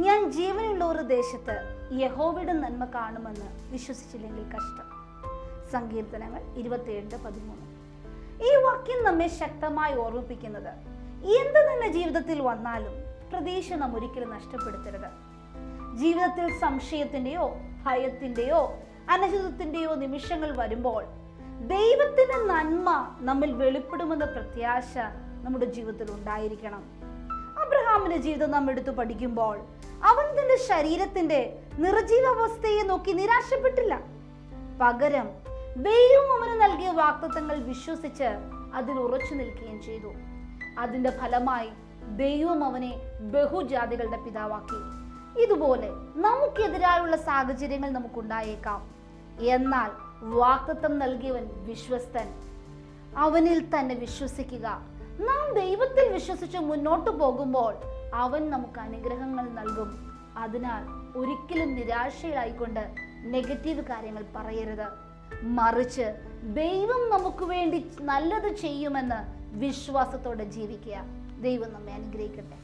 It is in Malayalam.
ഞാൻ ജീവനുള്ള ഒരു ദേശത്ത് യഹോവയുടെ നന്മ കാണുമെന്ന് വിശ്വസിച്ചില്ലെങ്കിൽ കഷ്ടം. സങ്കീർത്തനങ്ങൾ 27:13. ഈ വാക്യം നമ്മെ ശക്തമായി ഓർമ്മിപ്പിക്കുന്നത് എന്ത് തന്നെ ജീവിതത്തിൽ വന്നാലും പ്രതീക്ഷ നാം ഒരിക്കലും നഷ്ടപ്പെടുത്തരുത്. ജീവിതത്തിൽ സംശയത്തിന്റെയോ ഭയത്തിന്റെയോ അനിശ്ചിതത്തിന്റെയോ നിമിഷങ്ങൾ വരുമ്പോൾ ദൈവത്തിന്റെ നന്മ നമ്മിൽ വെളിപ്പെടുമെന്ന പ്രത്യാശ നമ്മുടെ ജീവിതത്തിൽ ഉണ്ടായിരിക്കണം. അബ്രഹാമിന്റെ ജീവിതം നാം എടുത്തു പഠിക്കുമ്പോൾ അവൻ തന്റെ ശരീരത്തിന്റെ നിർജീവാവസ്ഥയെ നോക്കി നിരാശപ്പെട്ടില്ല. പകരം ദൈവം അവന് നൽകിയ വാഗ്ദത്തങ്ങൾ വിശ്വസിച്ച് അതിൽ ഉറച്ചു നിൽക്കുകയും ചെയ്തു. അതിന്റെ ഫലമായി ദൈവം അവനെ ബഹുജാതികളുടെ പിതാവാക്കി. ഇതുപോലെ നമുക്കെതിരായുള്ള സാഹചര്യങ്ങൾ നമുക്കുണ്ടായേക്കാം. എന്നാൽ വാഗ്ദത്തം നൽകിയവൻ വിശ്വസ്തൻ. അവനിൽ തന്നെ വിശ്വസിക്കുക. നാം ദൈവത്തിൽ വിശ്വസിച്ച് മുന്നോട്ട് പോകുമ്പോൾ അവൻ നമുക്ക് അനുഗ്രഹങ്ങൾ നൽകും. അതിനാൽ ഒരിക്കലും നിരാശയിലായിക്കൊണ്ട് നെഗറ്റീവ് കാര്യങ്ങൾ പറയരുത്. മറിച്ച് ദൈവം നമുക്ക് വേണ്ടി നല്ലത് ചെയ്യുമെന്ന് വിശ്വാസത്തോടെ ജീവിക്കുക. ദൈവം നമ്മെ അനുഗ്രഹിക്കട്ടെ.